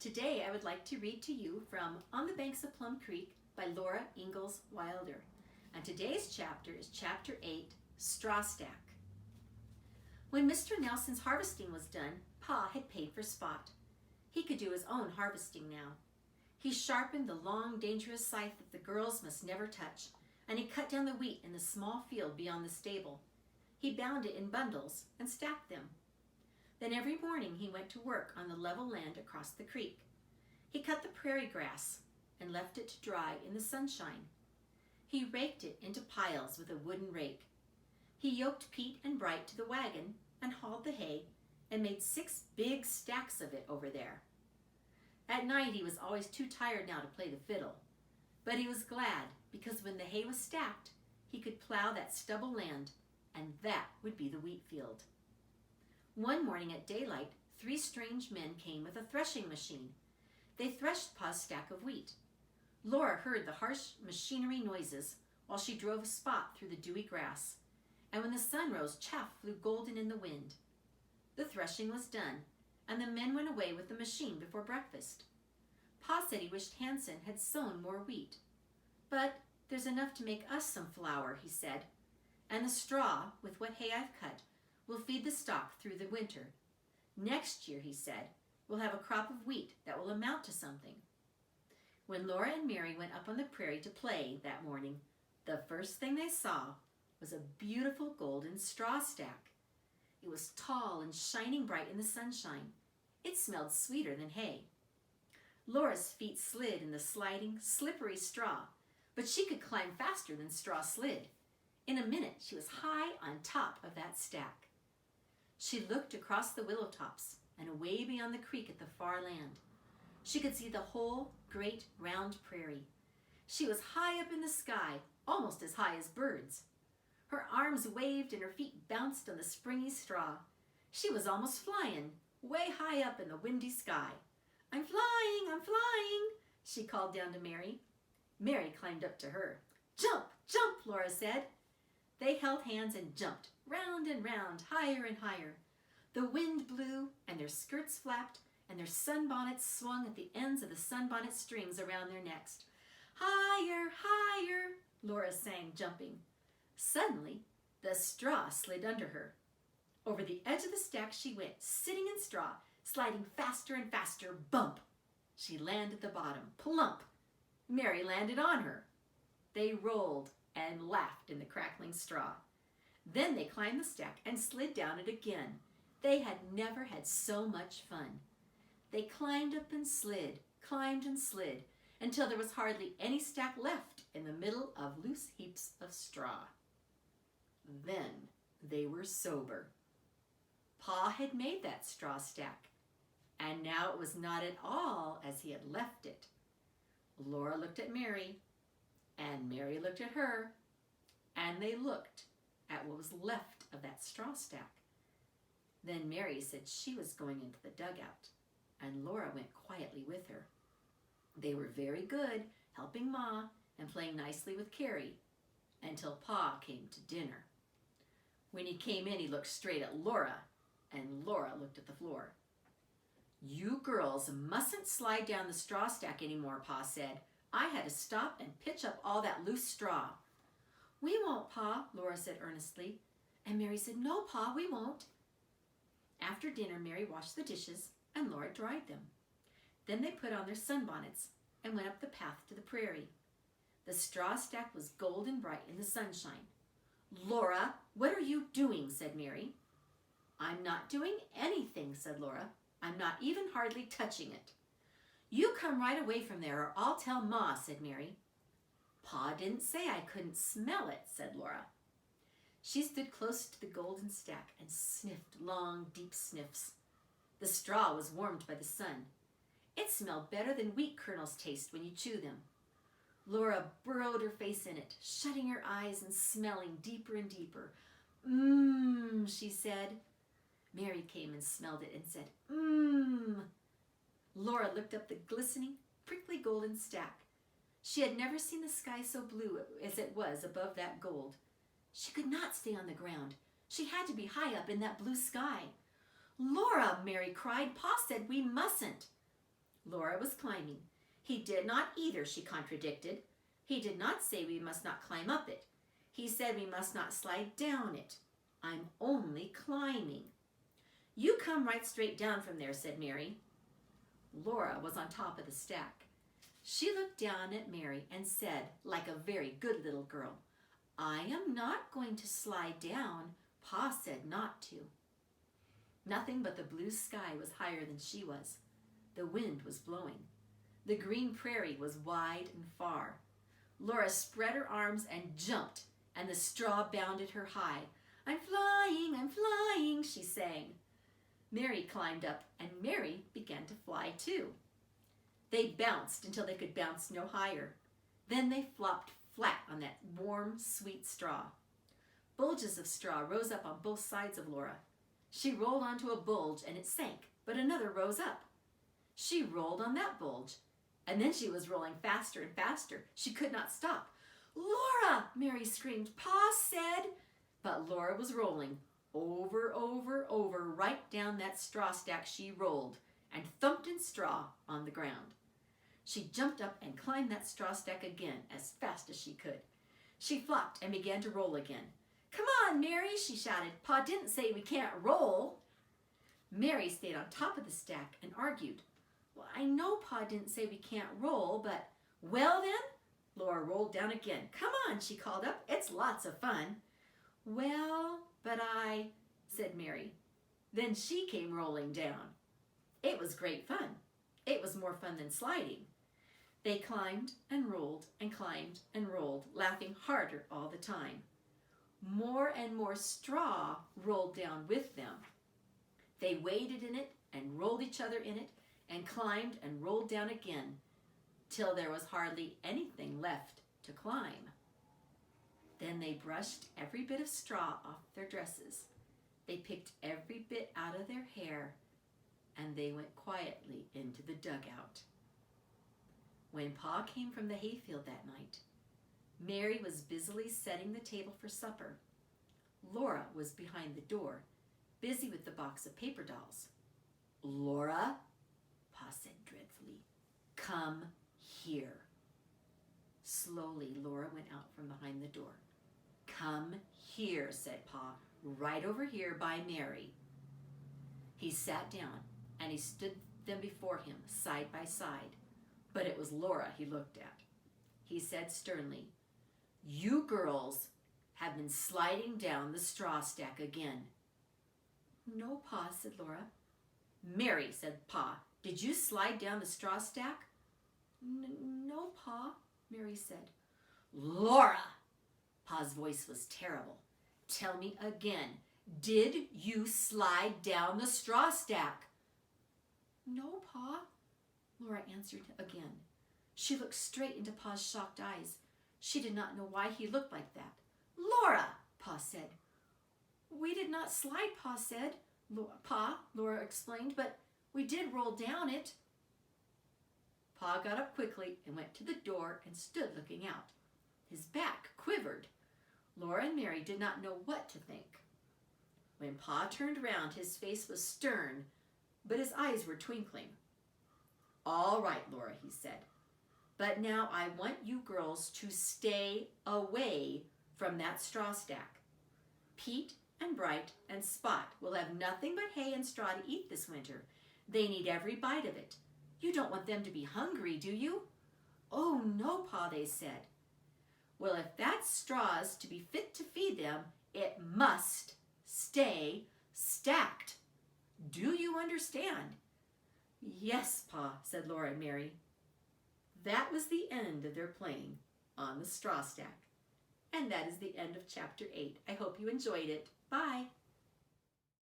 Today I would like to read to you from On the Banks of Plum Creek by Laura Ingalls Wilder. And today's chapter is Chapter 8, Straw Stack. When Mr. Nelson's harvesting was done, Pa had paid for Spot. He could do his own harvesting now. He sharpened the long, dangerous scythe that the girls must never touch, and he cut down the wheat in the small field beyond the stable. He bound it in bundles and stacked them. Then every morning he went to work on the level land across the creek. He cut the prairie grass and left it to dry in the sunshine. He raked it into piles with a wooden rake. He yoked Pete and Bright to the wagon and hauled the hay and made 6 big stacks of it over there. At night he was always too tired now to play the fiddle, but he was glad because when the hay was stacked, he could plow that stubble land, and that would be the wheat field. One morning at daylight, 3 strange men came with a threshing machine. They threshed Pa's stack of wheat. Laura heard the harsh machinery noises while she drove a Spot through the dewy grass, and when the sun rose, chaff flew golden in the wind. The threshing was done, and the men went away with the machine before breakfast. Pa said he wished Hanson had sown more wheat. But there's enough to make us some flour, he said, and the straw, with what hay I've cut, will feed the stock through the winter. Next year, he said, we'll have a crop of wheat that will amount to something. When Laura and Mary went up on the prairie to play that morning, the first thing they saw was a beautiful golden straw stack. It was tall and shining bright in the sunshine. It smelled sweeter than hay. Laura's feet slid in the sliding, slippery straw, but she could climb faster than straw slid. In a minute, she was high on top of that stack. She looked across the willow tops and away beyond the creek at the far land. She could see the whole great round prairie. She was high up in the sky, almost as high as birds. Her arms waved and her feet bounced on the springy straw. She was almost flying, way high up in the windy sky. I'm flying, she called down to Mary. Mary climbed up to her. Jump, jump, Laura said. They held hands and jumped, round and round, higher and higher. The wind blew, and their skirts flapped, and their sunbonnets swung at the ends of the sunbonnet strings around their necks. Higher, higher, Laura sang, jumping. Suddenly, the straw slid under her. Over the edge of the stack she went, sitting in straw, sliding faster and faster, bump. She landed at the bottom, plump. Mary landed on her. They rolled and laughed in the crackling straw. Then they climbed the stack and slid down it again. They had never had so much fun. They climbed up and slid, climbed and slid, until there was hardly any stack left in the middle of loose heaps of straw. Then they were sober. Pa had made that straw stack, and now it was not at all as he had left it. Laura looked at Mary, and Mary looked at her, and they looked at what was left of that straw stack. Then Mary said she was going into the dugout, and Laura went quietly with her. They were very good, helping Ma and playing nicely with Carrie, until Pa came to dinner. When he came in, he looked straight at Laura, and Laura looked at the floor. You girls mustn't slide down the straw stack anymore, Pa said. I had to stop and pitch up all that loose straw. We won't, Pa, Laura said earnestly. And Mary said, no, Pa, we won't. After dinner, Mary washed the dishes and Laura dried them. Then they put on their sunbonnets and went up the path to the prairie. The straw stack was golden bright in the sunshine. Laura, what are you doing? Said Mary. I'm not doing anything, said Laura. I'm not even hardly touching it. You come right away from there or I'll tell Ma, said Mary. Pa didn't say I couldn't smell it, said Laura. She stood close to the golden stack and sniffed long, deep sniffs. The straw was warmed by the sun. It smelled better than wheat kernels taste when you chew them. Laura burrowed her face in it, shutting her eyes and smelling deeper and deeper. Mmm, she said. Mary came and smelled it and said, mmm. Laura looked up the glistening, prickly golden stack. She had never seen the sky so blue as it was above that gold. She could not stay on the ground. She had to be high up in that blue sky. Laura, Mary cried, Pa said we mustn't. Laura was climbing. He did not either, she contradicted. He did not say we must not climb up it. He said we must not slide down it. I'm only climbing. You come right straight down from there, said Mary. Laura was on top of the stack. She looked down at Mary and said, like a very good little girl, I am not going to slide down. Pa said not to. Nothing but the blue sky was higher than she was. The wind was blowing. The green prairie was wide and far. Laura spread her arms and jumped, and the straw bounded her high. I'm flying, she sang. Mary climbed up, and Mary began to fly too. They bounced until they could bounce no higher. Then they flopped flat on that warm, sweet straw. Bulges of straw rose up on both sides of Laura. She rolled onto a bulge, and it sank, but another rose up. She rolled on that bulge, and then she was rolling faster and faster. She could not stop. Laura, Mary screamed, Pa said. But Laura was rolling over, right down that straw stack she rolled and thumped in straw on the ground. She jumped up and climbed that straw stack again as fast as she could. She flopped and began to roll again. Come on, Mary, she shouted. Pa didn't say we can't roll. Mary stayed on top of the stack and argued. Well, I know Pa didn't say we can't roll, but... Well then, Laura rolled down again. Come on, she called up. It's lots of fun. Well, but I... said Mary. Then she came rolling down. It was great fun. It was more fun than sliding. They climbed and rolled and climbed and rolled, laughing harder all the time. More and more straw rolled down with them. They waded in it and rolled each other in it and climbed and rolled down again till there was hardly anything left to climb. Then they brushed every bit of straw off their dresses. They picked every bit out of their hair, and they went quietly into the dugout. When Pa came from the hayfield that night, Mary was busily setting the table for supper. Laura was behind the door, busy with the box of paper dolls. Laura, Pa said dreadfully, come here. Slowly, Laura went out from behind the door. Come here, said Pa, right over here by Mary. He sat down and he stood them before him, side by side. But it was Laura he looked at. He said sternly, You girls have been sliding down the straw stack again. No, Pa, said Laura. Mary, said Pa, did you slide down the straw stack? No, Pa, Mary said. Laura! Pa's voice was terrible. Tell me again, did you slide down the straw stack? No, Pa, Laura answered again. She looked straight into Pa's shocked eyes. She did not know why he looked like that. Laura, Pa said. We did not slide, Pa said. Pa, Laura explained, but we did roll down it. Pa got up quickly and went to the door and stood looking out. His back quivered. Laura and Mary did not know what to think. When Pa turned around, his face was stern, but his eyes were twinkling. All right, Laura, he said. But now I want you girls to stay away from that straw stack. Pete and Bright and Spot will have nothing but hay and straw to eat this winter. They need every bite of it. You don't want them to be hungry, do you? Oh, no, Pa, they said. Well, if that straw's to be fit to feed them, it must stay stacked. Do you understand? Yes, Pa, said Laura and Mary. That was the end of their playing on the straw stack. And that is the end of chapter 8. I hope you enjoyed it. Bye.